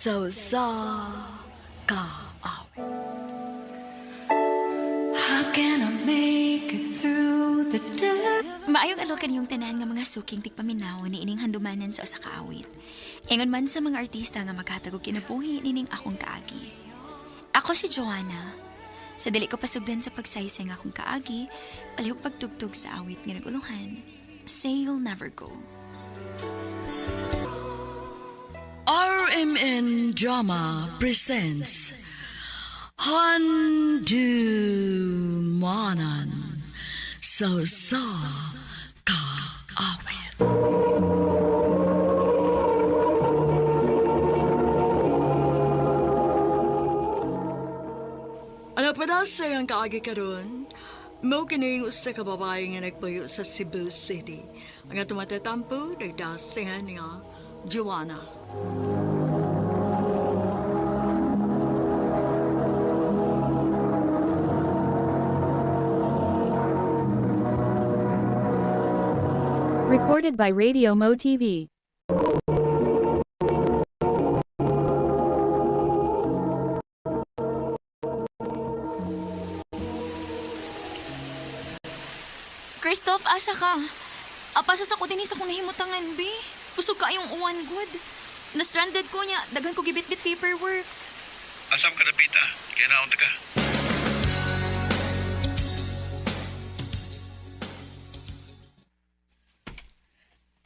sa kaawit. How can I make it through the day? Maayong alokan yung tanan nga mga suking tigpaminaw ni ining handumanan sa usa ka awit. Ingon man sa mga artista nga maghatag og kinabuhi nining akong kaagi. Ako si Joanna. Sa dili ko pasugdan sa pagsaysay nga akong kaagi, palihog pagtugtog sa awit nga naguluhan. Say You'll Never Go. RMN Drama presents Handumanan sa kaawit. Ano pa na sayang kaagi karon? Mo kining usa ka babae nga nagpuyo sa Cebu City. Ang atong matatampo nagdasingan nga Joanna. Recorded by Radio Mo TV. Christoph, asa ka? Apasa sa ko din sa kong nahimutangan, be. Pusog ka yung uwan good. Na-stranded ko niya, daghan ko gibit-bit paperworks. Asam ka na, Pita? Kaya naunta ka.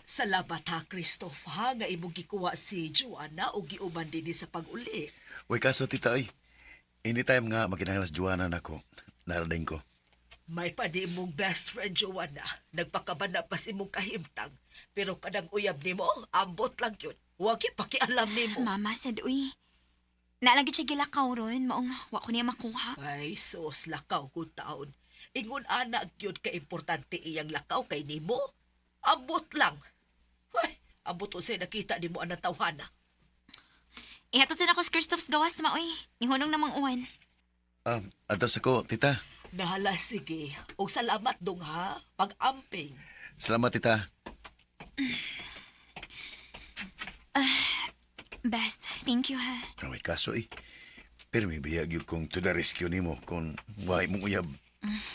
Salamat ha, Christoph ha, nga imong gikuha si Joanna o giuban din sa pag-uli. Uy, kaso tita, ay. Anytime nga makinahanglan sa Joanna nako, narading ko. May pa di mong best friend Joanna, nagpakabana pa si mong kahimtang. Pero kadang uyab ni mo, ambot lang yun. Huwag ipakialam ni mo. Mama, sad, uy. Nalagi siya gilakaw ron, maong wa ko niya makuha. Ay, sos, lakaw ko taon. Ingon anak yun ka-importante iyang lakaw kay ni mo. Ambot lang. Ay, ambot o siya nakita ni mo ang tawhana. Ihatod sa ako si Christoph's gawas, ma, uy. Nihunong namang uwan. Atos ako, tita. Nahala, sige. O salamat dong ha, pag-amping. Salamat, tita. Best, thank you, ha. May kaso eh. Pero may biyag yun kung to the rescue ni mo kung wahay mong uyab.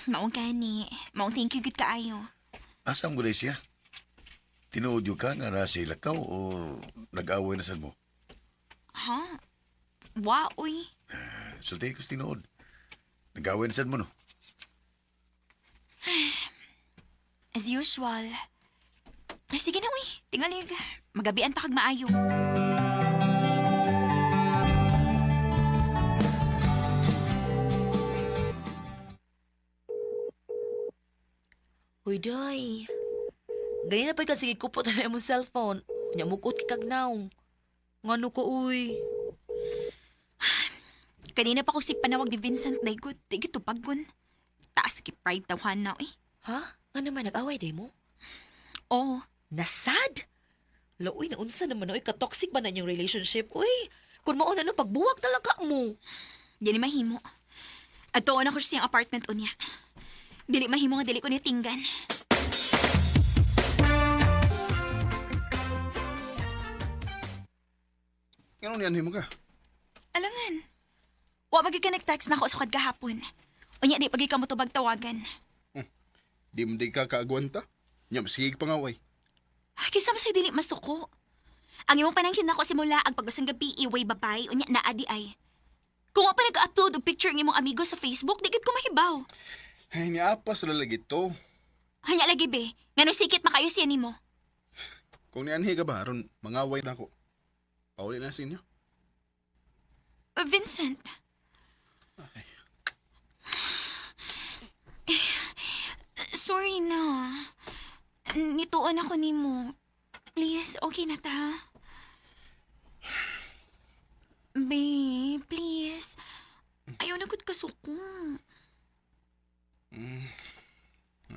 Maong gani. Maong thank you, good kaayo. Asam ko siya? Tinuod yun ka nga na si lakaw o nag-away na sad mo? Ha? Wa, uy. Sulti ko tinuod. Nag-away na sad mo, no? As usual. Ay, sige na, uy. Tingalig. Magabian pa kag maayo. Uy, day. Ganyan na pa kasi kupot na mo cellphone. Nyamukot kag naong. Ngano ko, uy. Kanina pa ko si panawag ni Vincent Daygot. Di gito paggun. Taas ki pride tawhan na, eh. Ha? Nga naman, nag-away day mo? Oo. Nasad? Uy, naunsa naman, uy. Katoxic ba na yung relationship, uy? Kung mauna no, pagbuwag talaga mo. Di ni mahimo. At tuon ako siyang apartment unya. Dili mahimo nga dili ko niya tinggan. Ano niyan mo ka? Alangan. Wa pagi ka nag-text na ako sukad kahapon. Unya di pagi ka mo tubag tawagan. Di mo di ka kaagwanta. Nya, masigig pangaway. Kisa masay dili masuko. Ang imong panangkin nako simula ang pagusang gabi iway babay unya naa di ay. Kung wa pa nag-upload og picture ng imong amigo sa Facebook, di gid ko mahibaw. Ay, niapas na lagi to. Hanya lagi be, ngano sikit makayo siya nimo. Kung nianhi ka ba, ron, mangaway na ako. Pauli na sa inyo. Vincent. Sorry na. Nituon ako nimo. Please, okay na ta. Be, please. Ayaw na gud kasuko.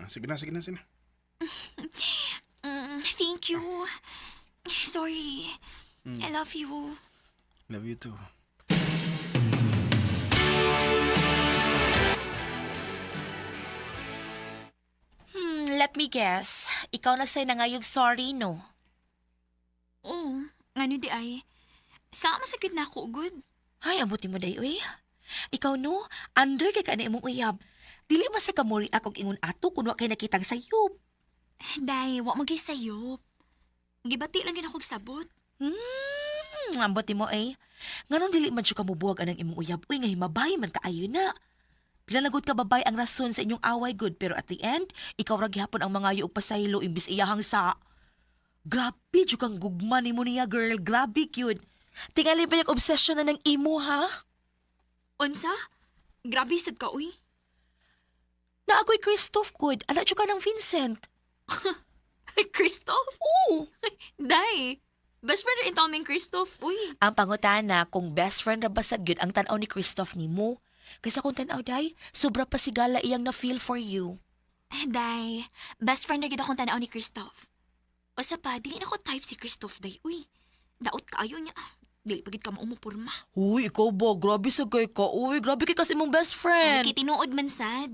Sige na, sige na, sige na. Thank you. Sorry. I love you. Love you too. Let me guess. Ikaw na say nangayog sorry, no? Oo, ngano di ay. Sama sakit na ako, good. Ay, abuti mo day, uy. Ikaw no, under kay ka na imong uyab. Dili man sa kamuri akong ingon ato kung wa kay nakitang sayop. Day, wa magay sayop. Gibati lang yun akong sabot. Abuti mo eh. Nganon dili man siya kamubuwag anang imong uyab. Uy, nga himabay man kaayo na. Pinalagot ka babay ang rason sa inyong away, good. Pero at the end, ikaw ra gihapon ang mga og pasaylo imbis iyahang sa... Grabe, jud kang gugma ni mo niya, girl. Grabe, cute. Tingali ba yung obsession na ng imo, ha? Unsa? Grabe sad ka, uy. Na ako'y Christoph, good. Anak jud ka ng Vincent. Christoph? Oo. Day, best friend rin Tommy Christoph, uy. Ang pangutana, kung best friend ra ba sad gyud ang tan-aw ni Christoph nimo? Kaysa kung tan-aw day, sobra pa sigala iyang na-feel for you. Day, best friend na gid akong tanaw ni Christoph. Basta pa, dili na ko type si Christoph, day, uy. Daot ka ayo niya. Dili pa gid ka maumupurma. Uy, ikaw ba? Grabe sa kay ka. Uy, grabe kay kasi mong best friend. Ay, tinuod man sad.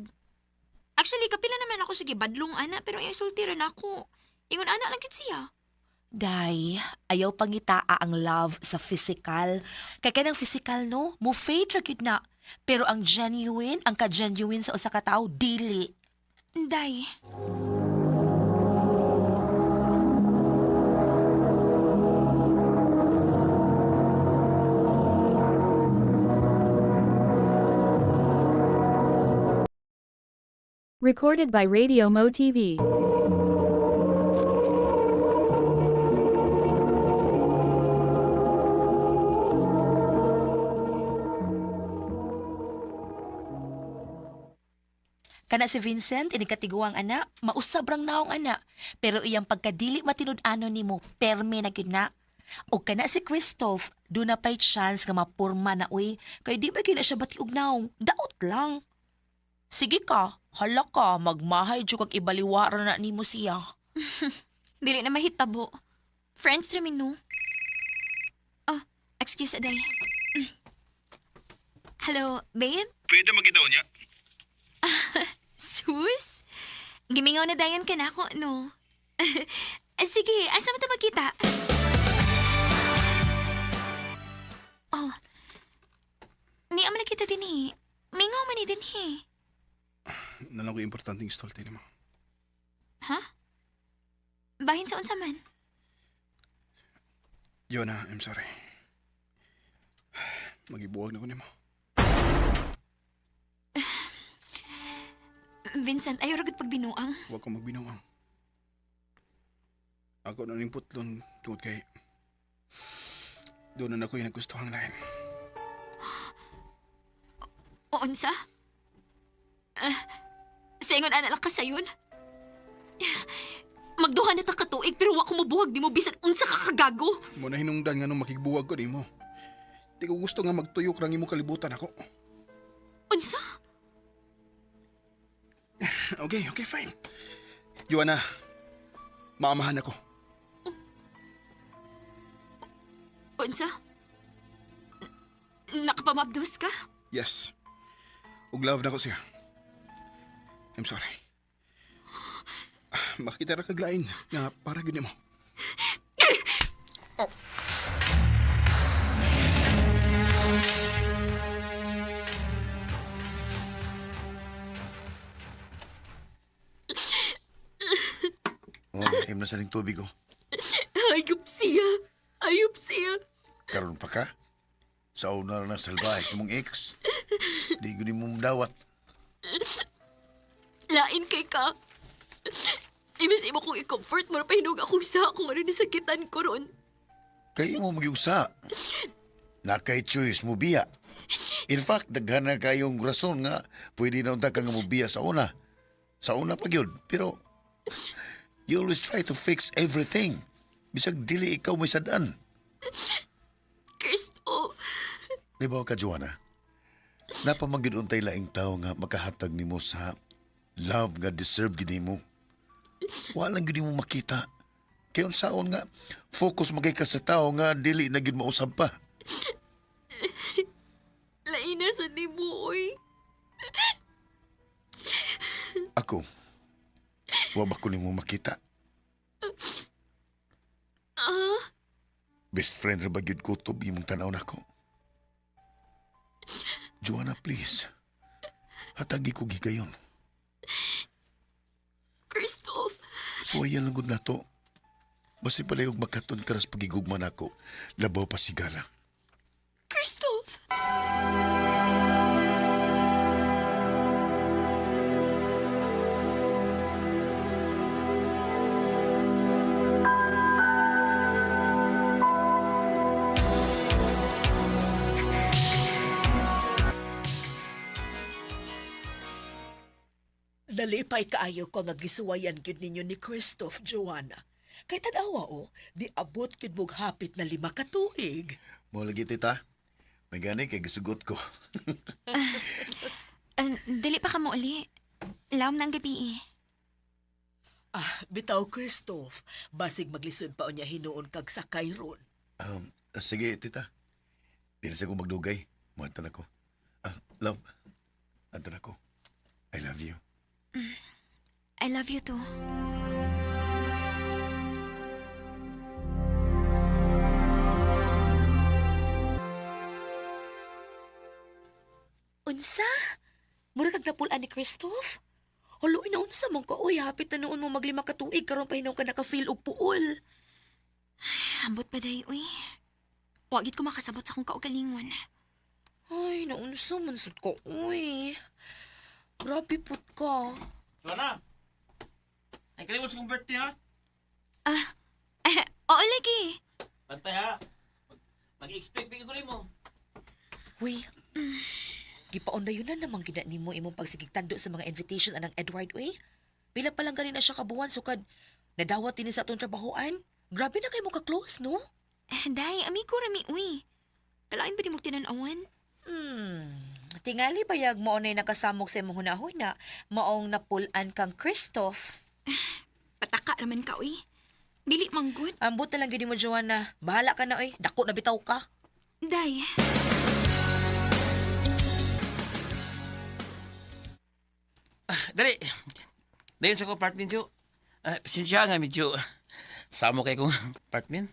Actually, kapila naman ako sige badlong ana, pero yung sultira na ako. Ingon ana lang gid siya. Day, ayaw pangitaa ang love sa physical. Kaya kanang physical, no? Mo fade ra gyud na. Pero ang genuine, ang ka-genuine sa usa ka tawo, dili. Day, Recorded by Radio Mo TV. Kana si Vincent, inikatiguang ana, mausab rang naong ana. Pero iyang pagkadili matinud-ano nimo, perme na gyud na. O kana si Christoph, do na pa'y chance nga mapurma na uy. Kay di ba gina siya batiog naong, daot lang. Sige ka, hala ka, magmahay jud kag ibaliwara na nimo siya. dili na mahitabo. Friends ramin no. Oh, excuse Day. Hello, babe? Pwede magitaw niya. Sus? Gimingaw na dayan ka na ako, no? Sige, asa mo ta magkita? Oh. Ni aman na kita din eh. Mingaw man ni din eh. Nalang ko importante yung stolti mo. Ha? Bahin sa unsa man? Yona, I'm sorry. Magibuwag na ko nimo. Vincent, ayaw ragad pagbinuang. Huwag kang magbinuang. Ako na ning putlon tungod kay... Doon na ako yung nagustuhang lain. O unsa? Sa ingon ana lang ka sayon? Magduha na ta katuig pero wa ko mabuhag di mo bisan unsa ka kagago. Muna hinungdan nga nung makigbuwag ko nimo. Di ko gusto nga magtuyok rang imong kalibutan ako. Unsa? Okay, fine. Joanna, maamahan ako. Unsa? Nakapamabdos ka? Yes. Ug love na ko siya. I'm sorry. Makita ra kaglain nga para gini mo. Oh. Im na sa ning tubig ko. Ayup siya. Ayup siya. Karon pa ka? Sa una na salbahe sa mong ex. Di ko ni mong dawat. Lain kay ka. Imbis imo kong i-comfort mo na pahinog akong sa kung ano nisakitan ko ron. Kay mo magiusa. Nakay choice mo biya. In fact, daghan na kayong rason nga pwede na unta ka nga mo biya sa una. Sa una pa gyud. Pero you always try to fix everything. Bisag dili ikaw may sadaan. Kristo. Di ba ka, Joanna? Napamagyud untay laing tao nga makahatag nimo sa love nga deserve gid nimo. Walang gid mo makita. Kay unsaon nga focus magay ka sa tao nga dili na gid mausab pa. Lain na sa ni mo, oy. Ako, wa ba ko nimo makita? Best friend ra ba gyud kutob imong tanaw nako? Joanna, please. Hatagi ko gigayon. Christoph, Suwayan lang gud nato. Basi palayog makaton karas pagigugma nako. Labaw pa sigala. Christoph. Nalipay kaayo ko nga gisuwayan gyud ninyo ni Christoph, Joanna. Kay tanawa di abot gyud mog hapit na 5 ka tuig. Mo lagi tita. May gani kay gisugot ko. Dili pa ka mo uli. Lawom na ang gabi eh. Bitaw Christoph, basig maglisod pa unya hinuon kag sakay ron. Sige tita. Dili sa ko magdugay. Muadto nako. Love. Adto nako. I love you. I love you too. Unsa? Mura kag napulaan ni Christoph? Haloy na unsa mong ka, uy, hapit na noon mo mag5 ka tuig, karon pa hinaw ka naka-feel og puol. Ambot pa day, uy. Wagit ko makasabot sa akong kaugalingon. Ay, naunsa man sud ko, uy. Grabe put ka. Joanna! Ay, kalimot sa kong birthday, ha? Oo, lagi. Pantay, ha? Mag-expect ko mo. Uy, gipaundayon na namang gina nimo imong pagsigigtando sa mga invitation anang Edward, uy. Pila pa lang ganin na siya kabuwan, sukad nadawat din sa atong trabahoan. Grabe na kayo mo ka-close, no? Day, amigo rami, uy. Kalain ba di mo tinanawan? Tingali bayag mo na nakasamok sa imong hunahuna, maong napulan kang Christoph. Pataka naman ka, uy. Dili manggod. Ambot na lang gini mo, Joanna. Bahala ka na, uy. Dako na bitaw ka. Day. Dali! Dayon sa ko apartment, Jo. Pasensya nga, medyo samo kay kong apartment.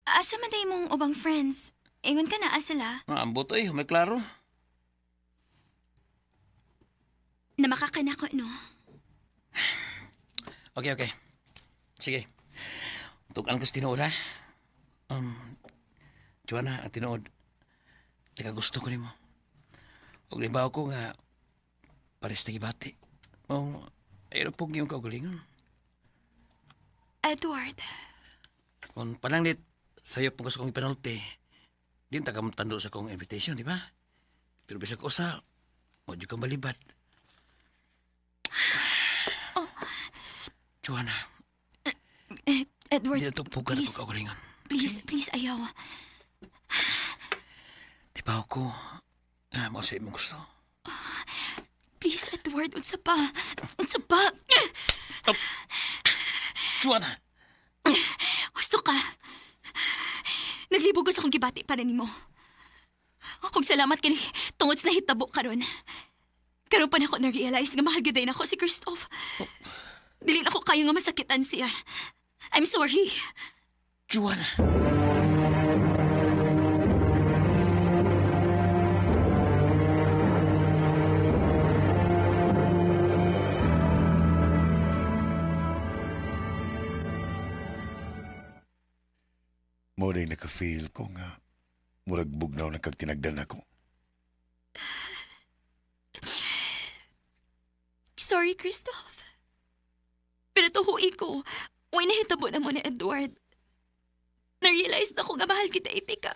Asa man day mong ubang friends? Ingon ka na, asala. Ambot, may klaro. Namakakan ako, no? Okay. Sige. Tugan ko sa tinuod, ha? Joanna, at tinuod. Teka, gusto ko ni mo. Huwag limbaw ko nga pares na gibati. Ayun po yung kaugalingon. Edward. Kung pananglit, sa'yo po gusto kong ipanulti, di yung tagamtando sa kong invitation, di ba? Pero bisa ko sa, mo kang balibad. Joanna, Edward, di na ito puga na please. kaugalingon. Please, ayaw. Di ba ako, mo sa imong gusto? Please, Edward, unsa pa? Unsa pa? Joanna! Gusto ka? Naglibog sa akong gibati para nimo. Huwag salamat kani tungod sa nahitabo karon. Karon pa na ako na-realize nga mahal gyud na ako si Christoph. Dili na ako kayo nga masakitan siya. I'm sorry. Joanna! Mo rin naka-feel ko nga murag bugnaw na kag tinagdan ako. Sorry, Christoph. Pero tuhui ko, way nahitabo na mo na Edward. Na-realize na ko nga mahal kita ka.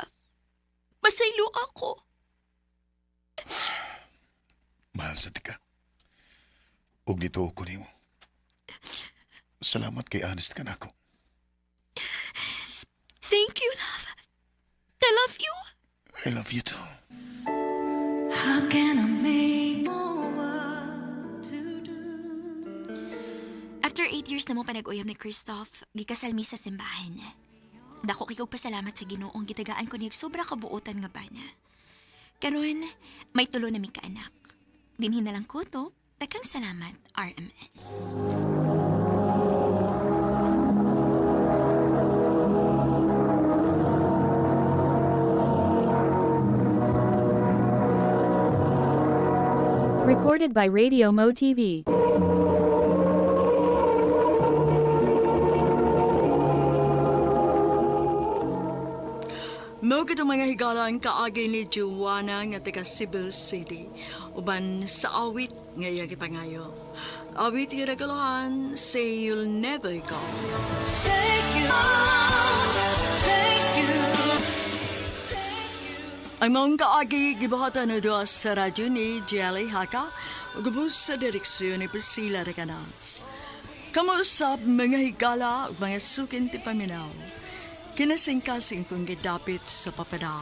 Masaylo ako. Mahal sa tika. Ug dito ko nimo. Salamat kay honest ka na ako. Thank you, love. I love you. I love you too. How can I make more to do? After 8 years na mo panag-uyab ni Christoph, gikasal mi sa simbahan. Dako kay kog pasalamat sa Ginoong gitagaan ko niyag sobra kabuotan nga bana. Karon, may tulo na mi ka anak. Dinhin na lang ko to, daghang salamat, RMN. Supported by Radio Mo TV. Mo kitong mga higalang kaagi ni Joanna nga taga Cebu City, uban sa awit nga iya gipangayo. Awit nga nagalohan, say you'll never go. Ang mong kaagi gibahatan na doon sa radyo ni Jelly Haka, ugubos sa direksyon ni Priscilla Recanas. Kamuusap mga higala ug mga sukin ti paminaw. Kinasingkasing kong gidapit sa papada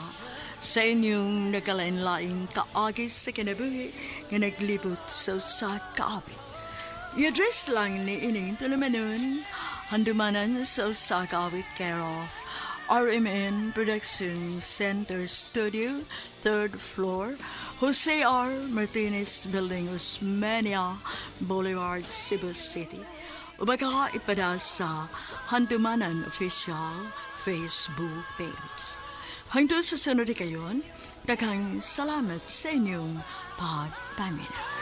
sa inyong nagkalain-laing kaagi sa kinabuhi nga naglibot sa usa kaawit. I-address lang ni ining tulumanon, handumanan sa usa kaawit care of RMN Production Center Studio, 3rd floor, Jose R. Martinez Building, Osmeña Boulevard, Cebu City. Ubaga ipada sa Handumanan Official Facebook page. Hangtod sa sunod kayon, daghang salamat sa inyong pagpamina.